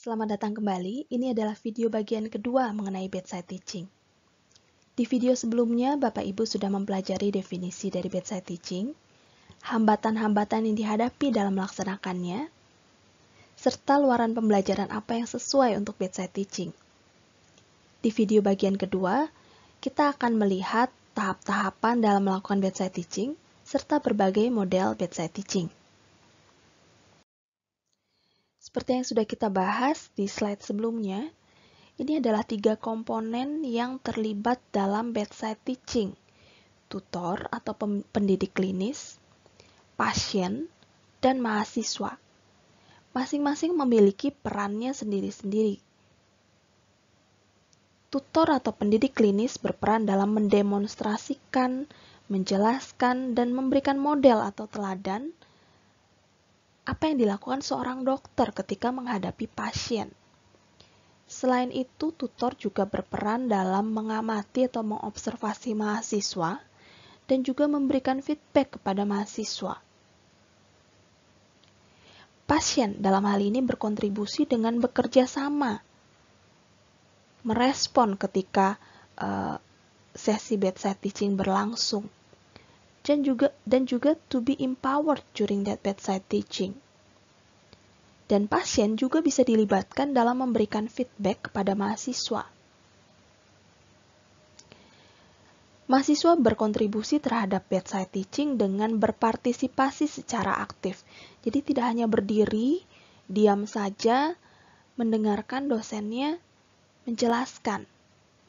Selamat datang kembali, ini adalah video bagian kedua mengenai bedside teaching. Di video sebelumnya, Bapak Ibu sudah mempelajari definisi dari bedside teaching, hambatan-hambatan yang dihadapi dalam melaksanakannya, serta luaran pembelajaran apa yang sesuai untuk bedside teaching. Di video bagian kedua, kita akan melihat tahap-tahapan dalam melakukan bedside teaching, serta berbagai model bedside teaching. Seperti yang sudah kita bahas di slide sebelumnya, ini adalah 3 komponen yang terlibat dalam bedside teaching: tutor atau pendidik klinis, pasien, dan mahasiswa. Masing-masing memiliki perannya sendiri-sendiri. Tutor atau pendidik klinis berperan dalam mendemonstrasikan, menjelaskan, dan memberikan model atau teladan apa yang dilakukan seorang dokter ketika menghadapi pasien. Selain itu, tutor juga berperan dalam mengamati atau mengobservasi mahasiswa dan juga memberikan feedback kepada mahasiswa. Pasien dalam hal ini berkontribusi dengan bekerja sama, merespon ketika sesi bedside teaching berlangsung, dan juga to be empowered during that bedside teaching. Dan pasien juga bisa dilibatkan dalam memberikan feedback kepada mahasiswa. Mahasiswa berkontribusi terhadap bedside teaching dengan berpartisipasi secara aktif. Jadi tidak hanya berdiri, diam saja, mendengarkan dosennya menjelaskan.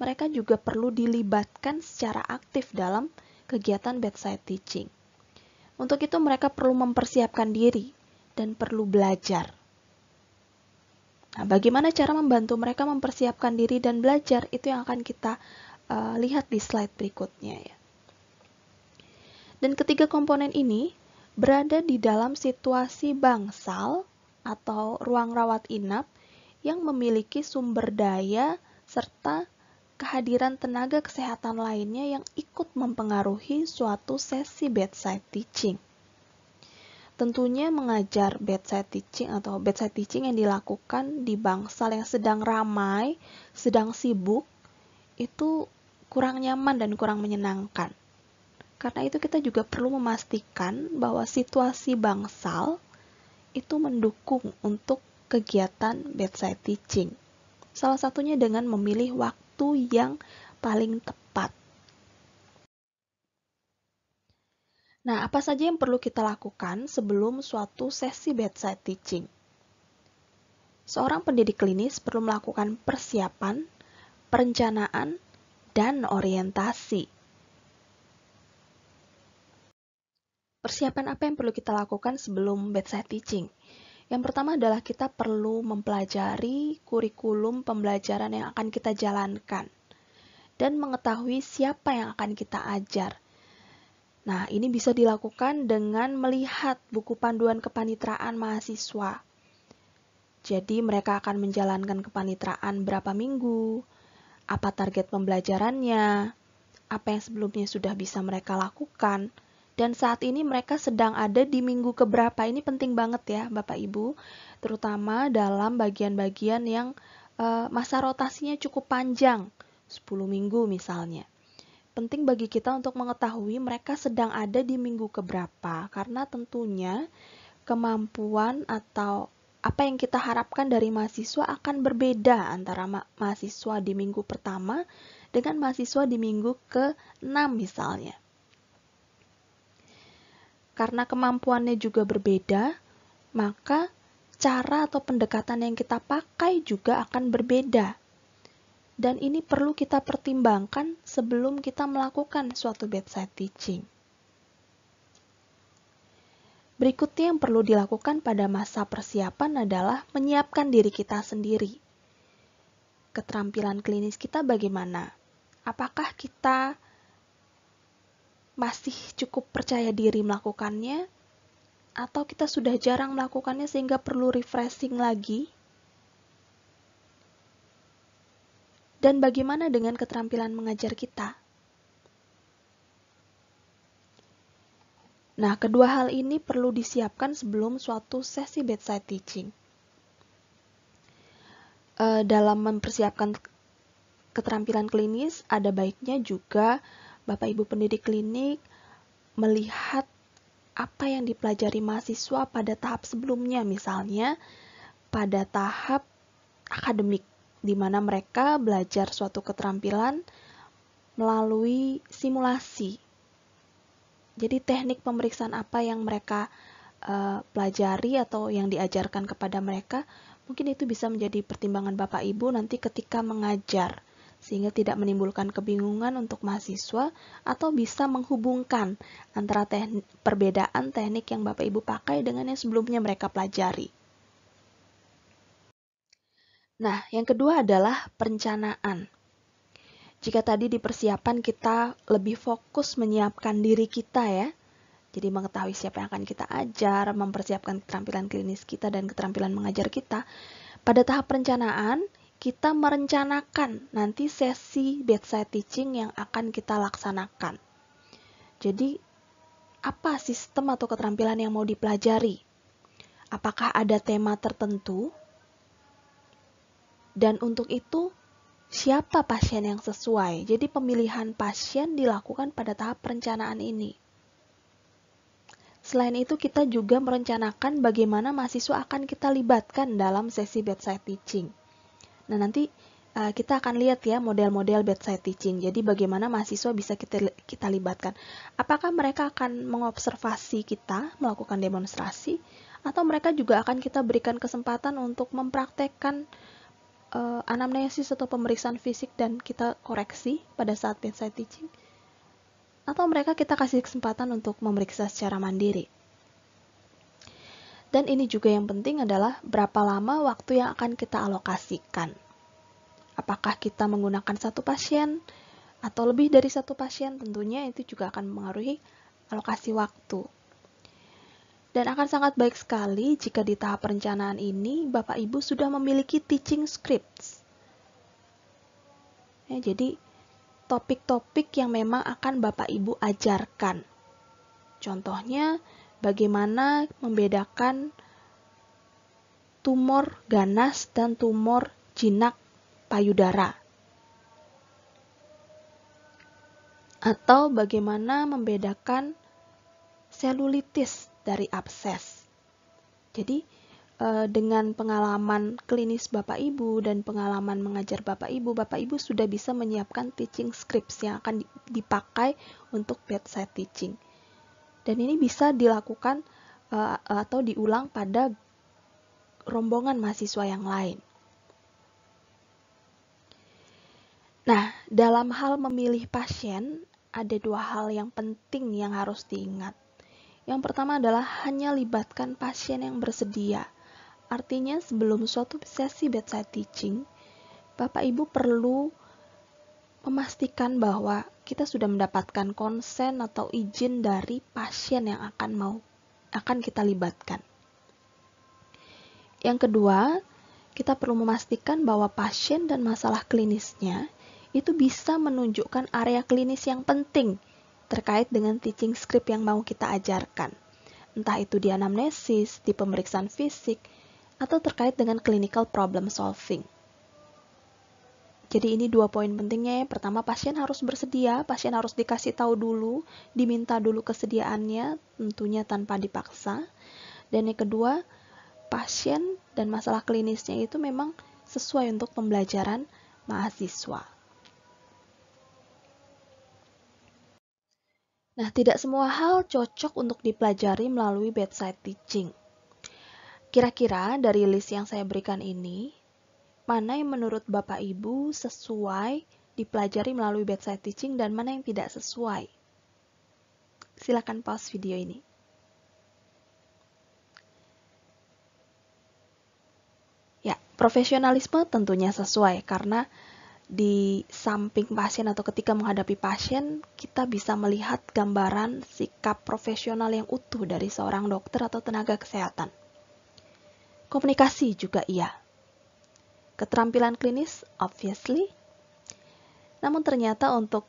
Mereka juga perlu dilibatkan secara aktif dalam kegiatan bedside teaching. Untuk itu mereka perlu mempersiapkan diri dan perlu belajar. Nah, bagaimana cara membantu mereka mempersiapkan diri dan belajar, itu yang akan kita lihat di slide berikutnya ya. Dan ketiga komponen ini berada di dalam situasi bangsal atau ruang rawat inap yang memiliki sumber daya serta kehadiran tenaga kesehatan lainnya yang ikut mempengaruhi suatu sesi bedside teaching. Tentunya mengajar bedside teaching atau bedside teaching yang dilakukan di bangsal yang sedang ramai, sedang sibuk, itu kurang nyaman dan kurang menyenangkan. Karena itu kita juga perlu memastikan bahwa situasi bangsal itu mendukung untuk kegiatan bedside teaching. Salah satunya dengan memilih waktu yang paling tepat. Nah, apa saja yang perlu kita lakukan sebelum suatu sesi bedside teaching? Seorang pendidik klinis perlu melakukan persiapan, perencanaan, dan orientasi. Persiapan apa yang perlu kita lakukan sebelum bedside teaching? Yang pertama adalah kita perlu mempelajari kurikulum pembelajaran yang akan kita jalankan dan mengetahui siapa yang akan kita ajar. Nah, ini bisa dilakukan dengan melihat buku panduan kepanitraan mahasiswa. Jadi, mereka akan menjalankan kepanitraan berapa minggu, apa target pembelajarannya, apa yang sebelumnya sudah bisa mereka lakukan, dan saat ini mereka sedang ada di minggu keberapa. Ini penting banget ya Bapak Ibu, terutama dalam bagian-bagian yang masa rotasinya cukup panjang, 10 minggu misalnya. Penting bagi kita untuk mengetahui mereka sedang ada di minggu keberapa, karena tentunya kemampuan atau apa yang kita harapkan dari mahasiswa akan berbeda antara mahasiswa di minggu pertama dengan mahasiswa di minggu ke-6 misalnya. Karena kemampuannya juga berbeda, maka cara atau pendekatan yang kita pakai juga akan berbeda. Dan ini perlu kita pertimbangkan sebelum kita melakukan suatu bedside teaching. Berikutnya yang perlu dilakukan pada masa persiapan adalah menyiapkan diri kita sendiri. Keterampilan klinis kita bagaimana? Apakah kita masih cukup percaya diri melakukannya? Atau kita sudah jarang melakukannya sehingga perlu refreshing lagi? Dan bagaimana dengan keterampilan mengajar kita? Nah, kedua hal ini perlu disiapkan sebelum suatu sesi bedside teaching. dalam mempersiapkan keterampilan klinis, ada baiknya juga Bapak Ibu pendidik klinik melihat apa yang dipelajari mahasiswa pada tahap sebelumnya, misalnya pada tahap akademik, di mana mereka belajar suatu keterampilan melalui simulasi. Jadi teknik pemeriksaan apa yang mereka pelajari atau yang diajarkan kepada mereka, mungkin itu bisa menjadi pertimbangan Bapak Ibu nanti ketika mengajar, sehingga tidak menimbulkan kebingungan untuk mahasiswa atau bisa menghubungkan antara perbedaan teknik yang Bapak Ibu pakai dengan yang sebelumnya mereka pelajari. Nah, yang kedua adalah perencanaan. Jika tadi di persiapan kita lebih fokus menyiapkan diri kita ya, jadi mengetahui siapa yang akan kita ajar, mempersiapkan keterampilan klinis kita dan keterampilan mengajar kita. Pada tahap perencanaan, kita merencanakan nanti sesi bedside teaching yang akan kita laksanakan. Jadi, apa sistem atau keterampilan yang mau dipelajari? Apakah ada tema tertentu? Dan untuk itu, siapa pasien yang sesuai? Jadi pemilihan pasien dilakukan pada tahap perencanaan ini. Selain itu, kita juga merencanakan bagaimana mahasiswa akan kita libatkan dalam sesi bedside teaching. Nah, nanti kita akan lihat ya model-model bedside teaching. Jadi bagaimana mahasiswa bisa kita libatkan. Apakah mereka akan mengobservasi kita, melakukan demonstrasi, atau mereka juga akan kita berikan kesempatan untuk mempraktekkan anamnesis atau pemeriksaan fisik dan kita koreksi pada saat bedside teaching, atau mereka kita kasih kesempatan untuk memeriksa secara mandiri. Dan ini juga yang penting adalah berapa lama waktu yang akan kita alokasikan. Apakah kita menggunakan satu pasien atau lebih dari satu pasien, tentunya itu juga akan mempengaruhi alokasi waktu. Dan akan sangat baik sekali jika di tahap perencanaan ini Bapak Ibu sudah memiliki teaching scripts. Ya, jadi topik-topik yang memang akan Bapak Ibu ajarkan. Contohnya, bagaimana membedakan tumor ganas dan tumor jinak payudara. Atau bagaimana membedakan selulitis dari abses. Jadi, dengan pengalaman klinis Bapak Ibu dan pengalaman mengajar Bapak Ibu sudah bisa menyiapkan teaching scripts yang akan dipakai untuk bedside teaching. Dan ini bisa dilakukan atau diulang pada rombongan mahasiswa yang lain. Nah, dalam hal memilih pasien, ada dua hal yang penting yang harus diingat. Yang pertama adalah hanya libatkan pasien yang bersedia. Artinya sebelum suatu sesi bedside teaching, Bapak Ibu perlu memastikan bahwa kita sudah mendapatkan konsen atau izin dari pasien yang akan kita libatkan. Yang kedua, kita perlu memastikan bahwa pasien dan masalah klinisnya itu bisa menunjukkan area klinis yang penting terkait dengan teaching script yang mau kita ajarkan. Entah itu di anamnesis, di pemeriksaan fisik, atau terkait dengan clinical problem solving. Jadi ini dua poin pentingnya ya. Pertama, pasien harus bersedia, pasien harus dikasih tahu dulu, diminta dulu kesediaannya, tentunya tanpa dipaksa. Dan yang kedua, pasien dan masalah klinisnya itu memang sesuai untuk pembelajaran mahasiswa. Nah, tidak semua hal cocok untuk dipelajari melalui bedside teaching. Kira-kira dari list yang saya berikan ini, mana yang menurut Bapak Ibu sesuai dipelajari melalui bedside teaching dan mana yang tidak sesuai? Silakan pause video ini. Ya, profesionalisme tentunya sesuai karena di samping pasien atau ketika menghadapi pasien, kita bisa melihat gambaran sikap profesional yang utuh dari seorang dokter atau tenaga kesehatan. Komunikasi juga iya. Keterampilan klinis, obviously. Namun ternyata untuk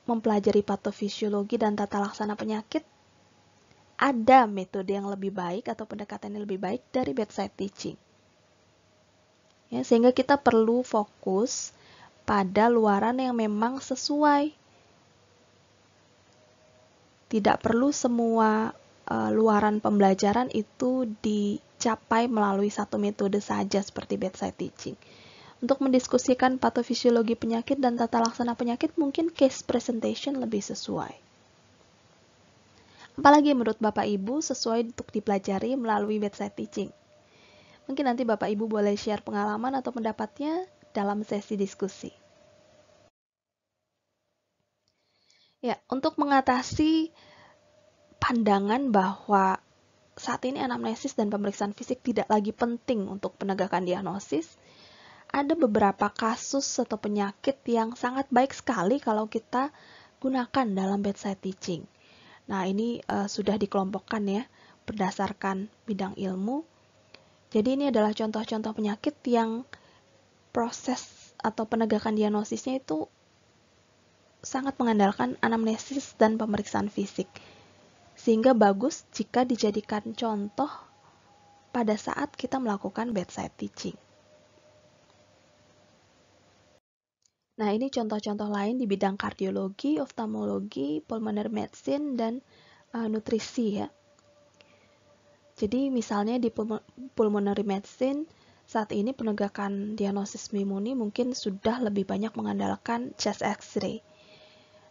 mempelajari patofisiologi dan tata laksana penyakit, ada metode yang lebih baik atau pendekatan yang lebih baik dari bedside teaching. Ya, sehingga kita perlu fokus pada luaran yang memang sesuai. Tidak perlu semua luaran pembelajaran itu dicapai melalui satu metode saja seperti bedside teaching. Untuk mendiskusikan patofisiologi penyakit dan tata laksana penyakit, mungkin case presentation lebih sesuai. Apalagi menurut Bapak Ibu sesuai untuk dipelajari melalui bedside teaching. Mungkin nanti Bapak Ibu boleh share pengalaman atau pendapatnya dalam sesi diskusi. Ya, untuk mengatasi pandangan bahwa saat ini anamnesis dan pemeriksaan fisik tidak lagi penting untuk penegakan diagnosis, ada beberapa kasus atau penyakit yang sangat baik sekali kalau kita gunakan dalam bedside teaching. Nah, ini sudah dikelompokkan ya berdasarkan bidang ilmu. Jadi ini adalah contoh-contoh penyakit yang proses atau penegakan diagnosisnya itu sangat mengandalkan anamnesis dan pemeriksaan fisik. Sehingga bagus jika dijadikan contoh pada saat kita melakukan bedside teaching. Nah, ini contoh-contoh lain di bidang kardiologi, oftalmologi, pulmonary medicine, dan nutrisi ya. Jadi misalnya di pulmonary medicine, saat ini penegakan diagnosis pneumonia mungkin sudah lebih banyak mengandalkan chest X-ray.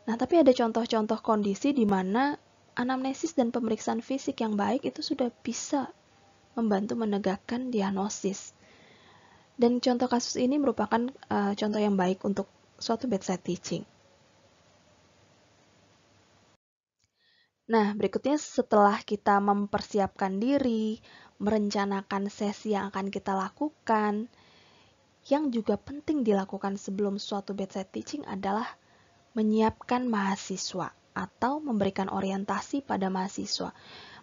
Nah, tapi ada contoh-contoh kondisi di mana anamnesis dan pemeriksaan fisik yang baik itu sudah bisa membantu menegakkan diagnosis. Dan contoh kasus ini merupakan contoh yang baik untuk suatu bedside teaching. Nah, berikutnya setelah kita mempersiapkan diri, merencanakan sesi yang akan kita lakukan, yang juga penting dilakukan sebelum suatu bedside teaching adalah menyiapkan mahasiswa atau memberikan orientasi pada mahasiswa.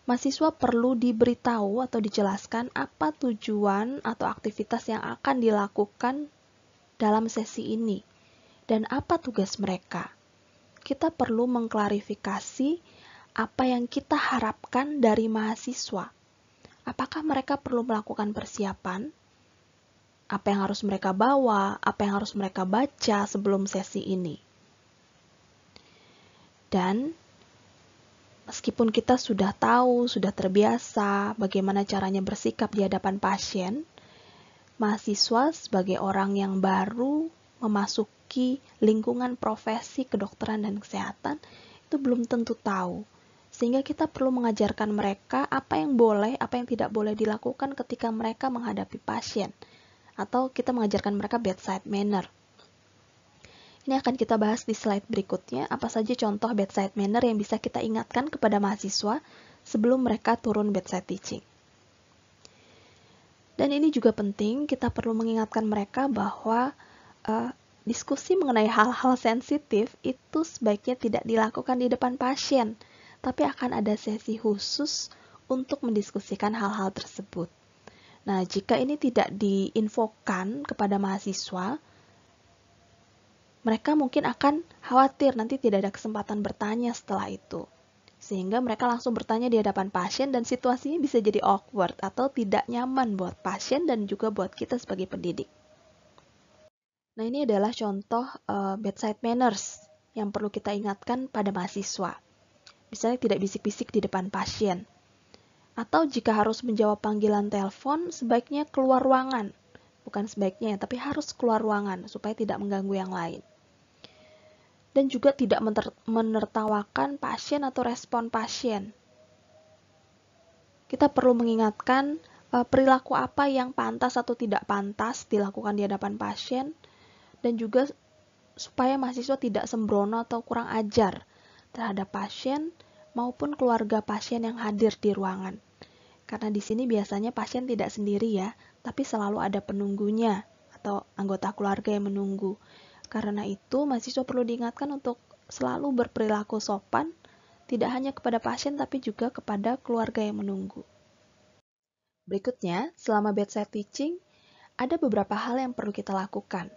Mahasiswa perlu diberitahu atau dijelaskan apa tujuan atau aktivitas yang akan dilakukan dalam sesi ini dan apa tugas mereka. Kita perlu mengklarifikasi apa yang kita harapkan dari mahasiswa. Apakah mereka perlu melakukan persiapan? Apa yang harus mereka bawa? Apa yang harus mereka baca sebelum sesi ini? Dan meskipun kita sudah tahu, sudah terbiasa bagaimana caranya bersikap di hadapan pasien, mahasiswa sebagai orang yang baru memasuki lingkungan profesi kedokteran dan kesehatan itu belum tentu tahu. Sehingga kita perlu mengajarkan mereka apa yang boleh, apa yang tidak boleh dilakukan ketika mereka menghadapi pasien. Atau kita mengajarkan mereka bedside manner. Ini akan kita bahas di slide berikutnya, apa saja contoh bedside manner yang bisa kita ingatkan kepada mahasiswa sebelum mereka turun bedside teaching. Dan ini juga penting, kita perlu mengingatkan mereka bahwa diskusi mengenai hal-hal sensitif itu sebaiknya tidak dilakukan di depan pasien, tapi akan ada sesi khusus untuk mendiskusikan hal-hal tersebut. Nah, jika ini tidak diinfokan kepada mahasiswa, mereka mungkin akan khawatir nanti tidak ada kesempatan bertanya setelah itu. Sehingga mereka langsung bertanya di hadapan pasien dan situasinya bisa jadi awkward atau tidak nyaman buat pasien dan juga buat kita sebagai pendidik. Nah, ini adalah contoh bedside manners yang perlu kita ingatkan pada mahasiswa. Misalnya tidak bisik-bisik di depan pasien. Atau jika harus menjawab panggilan telepon, sebaiknya keluar ruangan. Bukan sebaiknya, tapi harus keluar ruangan supaya tidak mengganggu yang lain. Dan juga tidak menertawakan pasien atau respon pasien. Kita perlu mengingatkan perilaku apa yang pantas atau tidak pantas dilakukan di hadapan pasien, dan juga supaya mahasiswa tidak sembrono atau kurang ajar terhadap pasien maupun keluarga pasien yang hadir di ruangan. Karena di sini biasanya pasien tidak sendiri ya, tapi selalu ada penunggunya atau anggota keluarga yang menunggu. Karena itu, mahasiswa perlu diingatkan untuk selalu berperilaku sopan, tidak hanya kepada pasien tapi juga kepada keluarga yang menunggu. Berikutnya, selama bedside teaching, ada beberapa hal yang perlu kita lakukan.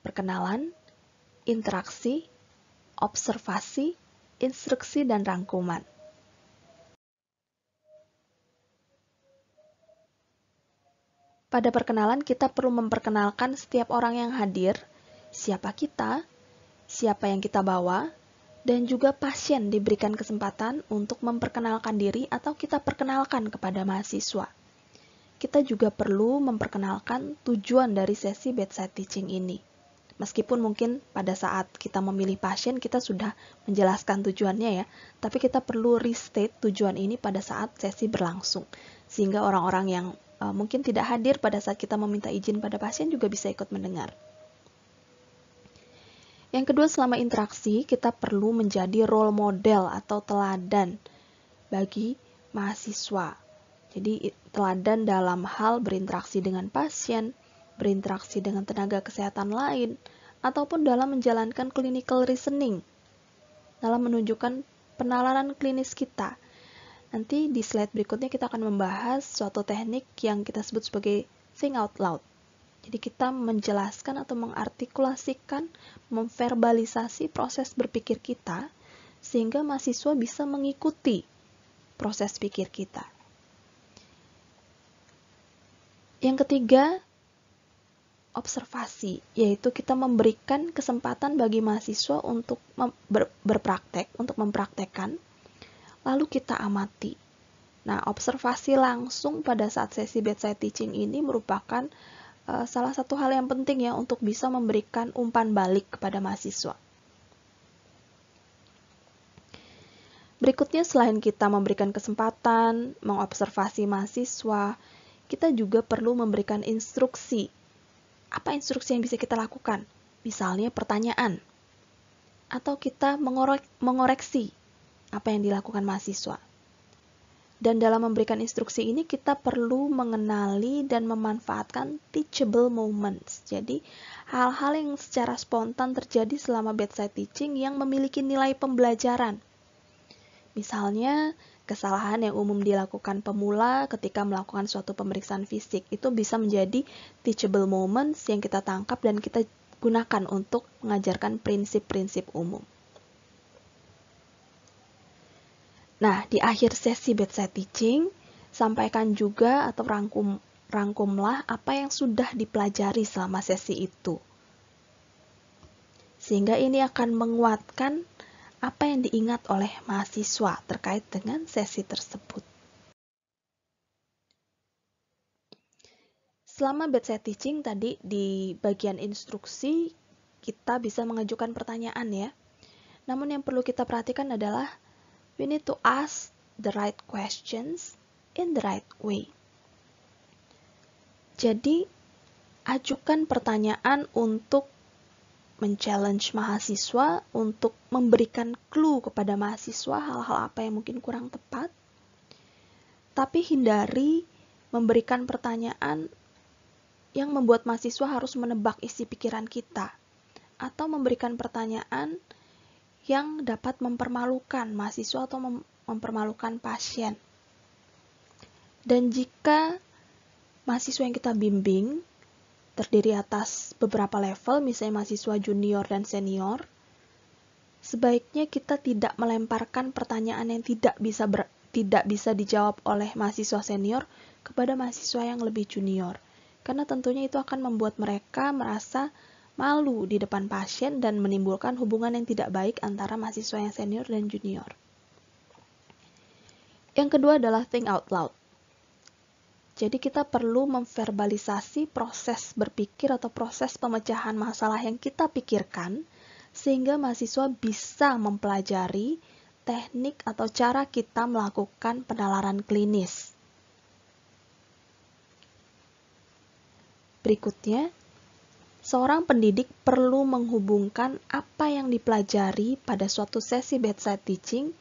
Perkenalan, interaksi, observasi, instruksi, dan rangkuman. Pada perkenalan, kita perlu memperkenalkan setiap orang yang hadir, siapa kita, siapa yang kita bawa, dan juga pasien diberikan kesempatan untuk memperkenalkan diri atau kita perkenalkan kepada mahasiswa. Kita juga perlu memperkenalkan tujuan dari sesi bedside teaching ini. Meskipun mungkin pada saat kita memilih pasien, kita sudah menjelaskan tujuannya ya, tapi kita perlu restate tujuan ini pada saat sesi berlangsung, sehingga orang-orang yang mungkin tidak hadir pada saat kita meminta izin pada pasien juga bisa ikut mendengar. Yang kedua, selama interaksi, kita perlu menjadi role model atau teladan bagi mahasiswa. Jadi, teladan dalam hal berinteraksi dengan pasien, berinteraksi dengan tenaga kesehatan lain, ataupun dalam menjalankan clinical reasoning, dalam menunjukkan penalaran klinis kita. Nanti di slide berikutnya kita akan membahas suatu teknik yang kita sebut sebagai think out loud. Jadi kita menjelaskan atau mengartikulasikan, memverbalisasi proses berpikir kita, sehingga mahasiswa bisa mengikuti proses pikir kita. Yang ketiga, observasi, yaitu kita memberikan kesempatan bagi mahasiswa untuk berpraktek, untuk mempraktekkan, lalu kita amati. Nah, observasi langsung pada saat sesi bedside teaching ini merupakan salah satu hal yang penting ya untuk bisa memberikan umpan balik kepada mahasiswa. Berikutnya, selain kita memberikan kesempatan, mengobservasi mahasiswa, kita juga perlu memberikan instruksi. Apa instruksi yang bisa kita lakukan? Misalnya pertanyaan, atau kita mengoreksi apa yang dilakukan mahasiswa. Dan dalam memberikan instruksi ini kita perlu mengenali dan memanfaatkan teachable moments. Jadi hal-hal yang secara spontan terjadi selama bedside teaching yang memiliki nilai pembelajaran. Misalnya kesalahan yang umum dilakukan pemula ketika melakukan suatu pemeriksaan fisik, itu bisa menjadi teachable moments yang kita tangkap dan kita gunakan untuk mengajarkan prinsip-prinsip umum. Nah, di akhir sesi bedside teaching, sampaikan juga atau rangkumlah apa yang sudah dipelajari selama sesi itu. Sehingga ini akan menguatkan apa yang diingat oleh mahasiswa terkait dengan sesi tersebut. Selama bedside teaching tadi di bagian instruksi, kita bisa mengajukan pertanyaan ya. Namun yang perlu kita perhatikan adalah we need to ask the right questions in the right way. Jadi, ajukan pertanyaan untuk men-challenge mahasiswa, untuk memberikan clue kepada mahasiswa hal-hal apa yang mungkin kurang tepat. Tapi hindari memberikan pertanyaan yang membuat mahasiswa harus menebak isi pikiran kita, atau memberikan pertanyaan yang dapat mempermalukan mahasiswa atau mempermalukan pasien. Dan jika mahasiswa yang kita bimbing terdiri atas beberapa level, misalnya mahasiswa junior dan senior, sebaiknya kita tidak melemparkan pertanyaan yang tidak bisa dijawab oleh mahasiswa senior kepada mahasiswa yang lebih junior. Karena tentunya itu akan membuat mereka merasa malu di depan pasien dan menimbulkan hubungan yang tidak baik antara mahasiswa yang senior dan junior. Yang kedua adalah think out loud. Jadi kita perlu memverbalisasi proses berpikir atau proses pemecahan masalah yang kita pikirkan sehingga mahasiswa bisa mempelajari teknik atau cara kita melakukan penalaran klinis. Berikutnya, seorang pendidik perlu menghubungkan apa yang dipelajari pada suatu sesi bedside teaching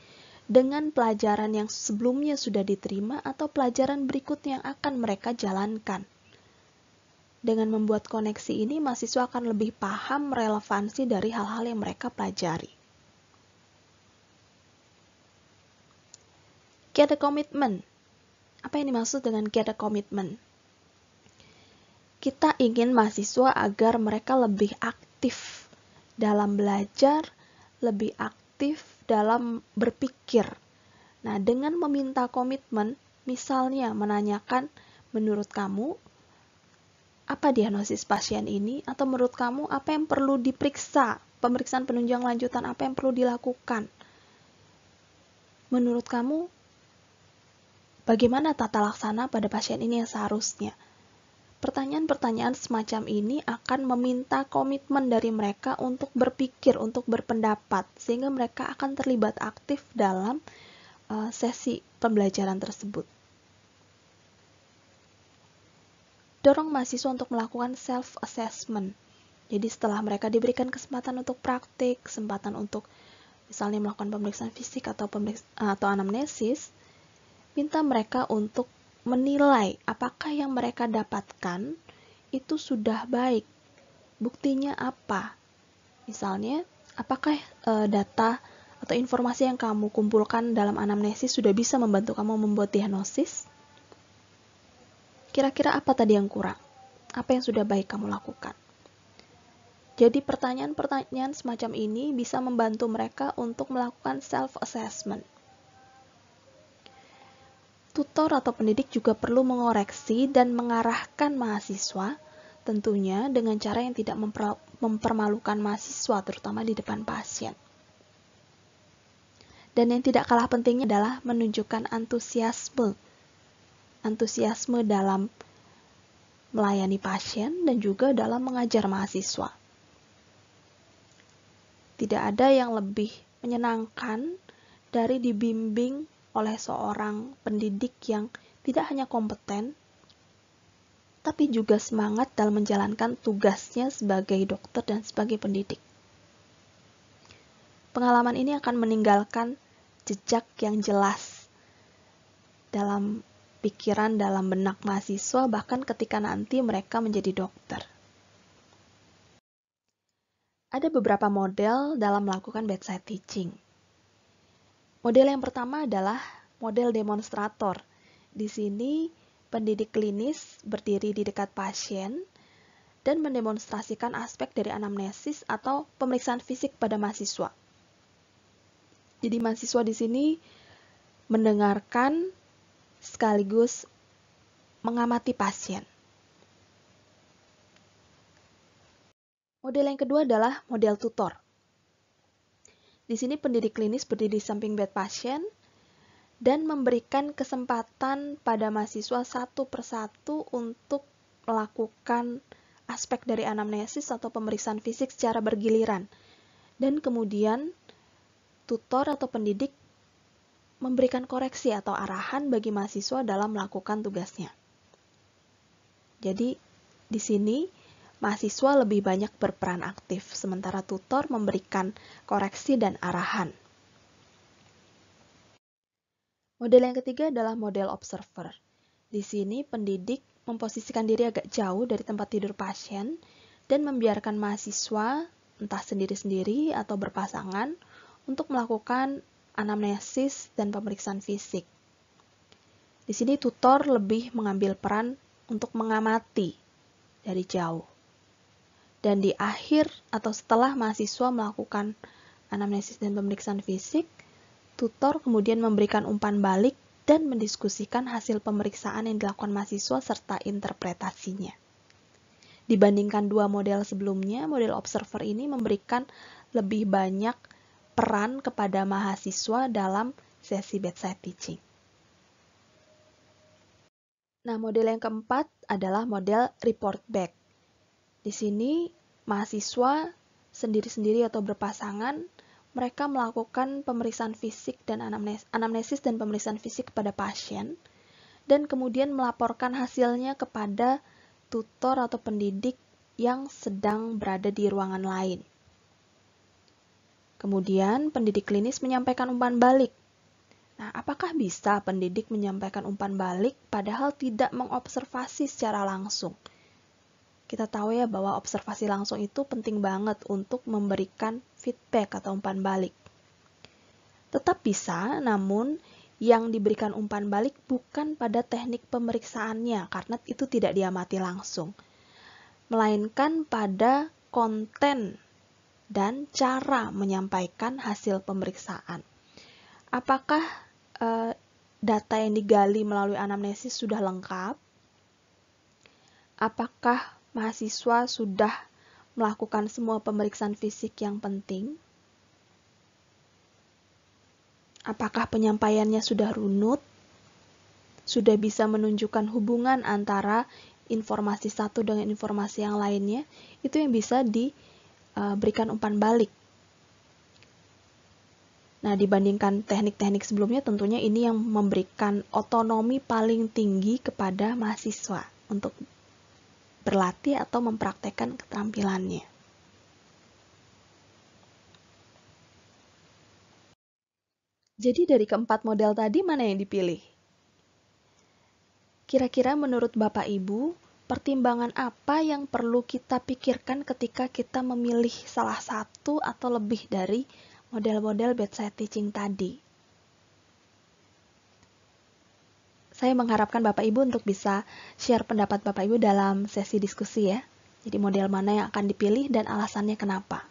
dengan pelajaran yang sebelumnya sudah diterima atau pelajaran berikutnya yang akan mereka jalankan. Dengan membuat koneksi ini, mahasiswa akan lebih paham relevansi dari hal-hal yang mereka pelajari. Get a commitment. Apa yang dimaksud dengan get a commitment? Kita ingin mahasiswa agar mereka lebih aktif dalam belajar, lebih aktif dalam berpikir. Nah, dengan meminta komitmen, misalnya menanyakan, menurut kamu, apa diagnosis pasien ini, atau menurut kamu apa yang perlu diperiksa, pemeriksaan penunjang lanjutan apa yang perlu dilakukan. Menurut kamu, bagaimana tata laksana pada pasien ini yang seharusnya? Pertanyaan-pertanyaan semacam ini akan meminta komitmen dari mereka untuk berpikir, untuk berpendapat, sehingga mereka akan terlibat aktif dalam sesi pembelajaran tersebut. Dorong mahasiswa untuk melakukan self-assessment. Jadi setelah mereka diberikan kesempatan untuk praktik, kesempatan untuk misalnya melakukan pemeriksaan fisik atau anamnesis, minta mereka untuk menilai apakah yang mereka dapatkan itu sudah baik. Buktinya apa? Misalnya, apakah data atau informasi yang kamu kumpulkan dalam anamnesis sudah bisa membantu kamu membuat diagnosis? Kira-kira apa tadi yang kurang? Apa yang sudah baik kamu lakukan? Jadi pertanyaan-pertanyaan semacam ini bisa membantu mereka untuk melakukan self-assessment. Tutor atau pendidik juga perlu mengoreksi dan mengarahkan mahasiswa, tentunya dengan cara yang tidak mempermalukan mahasiswa, terutama di depan pasien. Dan yang tidak kalah pentingnya adalah menunjukkan antusiasme dalam melayani pasien dan juga dalam mengajar mahasiswa. Tidak ada yang lebih menyenangkan dari dibimbing oleh seorang pendidik yang tidak hanya kompeten, tapi juga semangat dalam menjalankan tugasnya sebagai dokter dan sebagai pendidik. Pengalaman ini akan meninggalkan jejak yang jelas dalam pikiran, dalam benak mahasiswa, bahkan ketika nanti mereka menjadi dokter. Ada beberapa model dalam melakukan bedside teaching. Model yang pertama adalah model demonstrator. Di sini, pendidik klinis berdiri di dekat pasien dan mendemonstrasikan aspek dari anamnesis atau pemeriksaan fisik pada mahasiswa. Jadi mahasiswa di sini mendengarkan sekaligus mengamati pasien. Model yang kedua adalah model tutor. Di sini pendidik klinis berdiri di samping bed pasien dan memberikan kesempatan pada mahasiswa satu persatu untuk melakukan aspek dari anamnesis atau pemeriksaan fisik secara bergiliran. Dan kemudian tutor atau pendidik memberikan koreksi atau arahan bagi mahasiswa dalam melakukan tugasnya. Jadi di sini mahasiswa lebih banyak berperan aktif, sementara tutor memberikan koreksi dan arahan. Model yang ketiga adalah model observer. Di sini pendidik memposisikan diri agak jauh dari tempat tidur pasien dan membiarkan mahasiswa, entah sendiri-sendiri atau berpasangan, untuk melakukan anamnesis dan pemeriksaan fisik. Di sini tutor lebih mengambil peran untuk mengamati dari jauh. Dan di akhir atau setelah mahasiswa melakukan anamnesis dan pemeriksaan fisik, tutor kemudian memberikan umpan balik dan mendiskusikan hasil pemeriksaan yang dilakukan mahasiswa serta interpretasinya. Dibandingkan dua model sebelumnya, model observer ini memberikan lebih banyak peran kepada mahasiswa dalam sesi bedside teaching. Nah, model yang keempat adalah model report back. Di sini, mahasiswa sendiri-sendiri atau berpasangan, mereka melakukan pemeriksaan fisik dan anamnesis dan pemeriksaan fisik kepada pasien, dan kemudian melaporkan hasilnya kepada tutor atau pendidik yang sedang berada di ruangan lain. Kemudian, pendidik klinis menyampaikan umpan balik. Nah, apakah bisa pendidik menyampaikan umpan balik padahal tidak mengobservasi secara langsung? Kita tahu ya bahwa observasi langsung itu penting banget untuk memberikan feedback atau umpan balik. Tetap bisa, namun yang diberikan umpan balik bukan pada teknik pemeriksaannya karena itu tidak diamati langsung, melainkan pada konten dan cara menyampaikan hasil pemeriksaan. Apakah data yang digali melalui anamnesis sudah lengkap? Apakah mahasiswa sudah melakukan semua pemeriksaan fisik yang penting? Apakah penyampaiannya sudah runut? Sudah bisa menunjukkan hubungan antara informasi satu dengan informasi yang lainnya? Itu yang bisa diberikan umpan balik. Nah, dibandingkan teknik-teknik sebelumnya, tentunya ini yang memberikan otonomi paling tinggi kepada mahasiswa untuk berlatih atau mempraktekkan keterampilannya. Jadi dari keempat model tadi, mana yang dipilih? Kira-kira menurut Bapak Ibu, pertimbangan apa yang perlu kita pikirkan ketika kita memilih salah satu atau lebih dari model-model bedside teaching tadi? Saya mengharapkan Bapak Ibu untuk bisa share pendapat Bapak Ibu dalam sesi diskusi ya. Jadi model mana yang akan dipilih dan alasannya kenapa.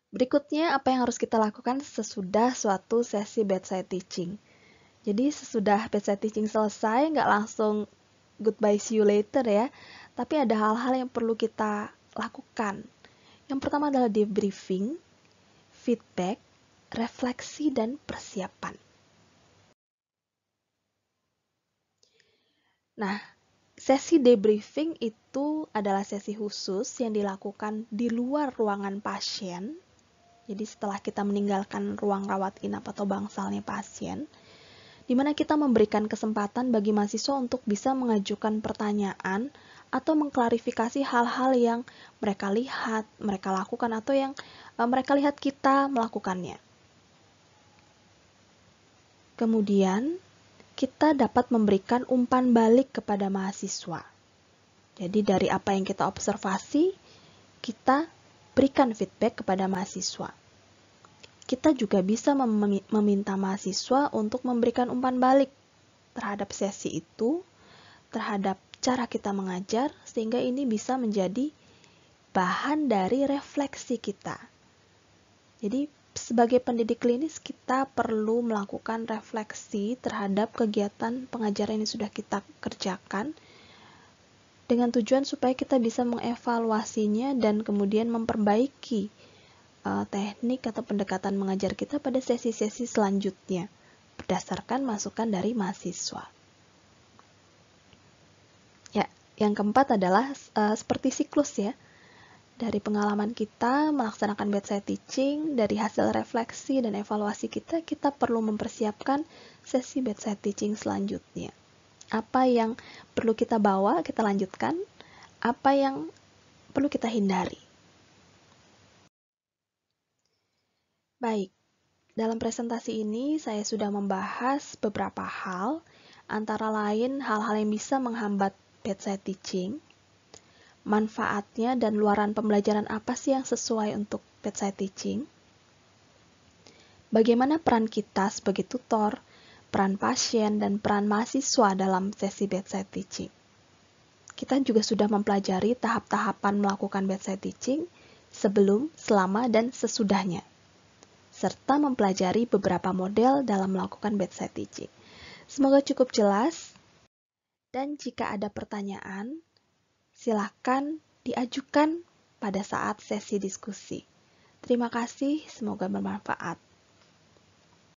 Berikutnya, apa yang harus kita lakukan sesudah suatu sesi bedside teaching? Jadi sesudah bedside teaching selesai, nggak langsung goodbye see you later ya, tapi ada hal-hal yang perlu kita lakukan. Yang pertama adalah debriefing, feedback, refleksi, dan persiapan. Nah, sesi debriefing itu adalah sesi khusus yang dilakukan di luar ruangan pasien. Jadi setelah kita meninggalkan ruang rawat inap atau bangsalnya pasien, di mana kita memberikan kesempatan bagi mahasiswa untuk bisa mengajukan pertanyaan atau mengklarifikasi hal-hal yang mereka lihat, mereka lakukan, atau yang mereka lihat kita melakukannya. Kemudian, kita dapat memberikan umpan balik kepada mahasiswa. Jadi dari apa yang kita observasi, kita berikan feedback kepada mahasiswa. Kita juga bisa meminta mahasiswa untuk memberikan umpan balik terhadap sesi itu, terhadap cara kita mengajar, sehingga ini bisa menjadi bahan dari refleksi kita. Jadi, sebagai pendidik klinis, kita perlu melakukan refleksi terhadap kegiatan pengajaran yang sudah kita kerjakan, dengan tujuan supaya kita bisa mengevaluasinya dan kemudian memperbaiki teknik atau pendekatan mengajar kita pada sesi-sesi selanjutnya berdasarkan masukan dari mahasiswa. Ya, yang keempat adalah seperti siklus ya. Dari pengalaman kita melaksanakan bedside teaching, dari hasil refleksi dan evaluasi kita perlu mempersiapkan sesi bedside teaching selanjutnya. Apa yang perlu kita bawa, kita lanjutkan. Apa yang perlu kita hindari. Baik, dalam presentasi ini saya sudah membahas beberapa hal, antara lain hal-hal yang bisa menghambat bedside teaching, manfaatnya dan luaran pembelajaran apa sih yang sesuai untuk bedside teaching, bagaimana peran kita sebagai tutor, peran pasien, dan peran mahasiswa dalam sesi bedside teaching. Kita juga sudah mempelajari tahap-tahapan melakukan bedside teaching sebelum, selama, dan sesudahnya, serta mempelajari beberapa model dalam melakukan bedside teaching. Semoga cukup jelas, dan jika ada pertanyaan, silakan diajukan pada saat sesi diskusi. Terima kasih, semoga bermanfaat.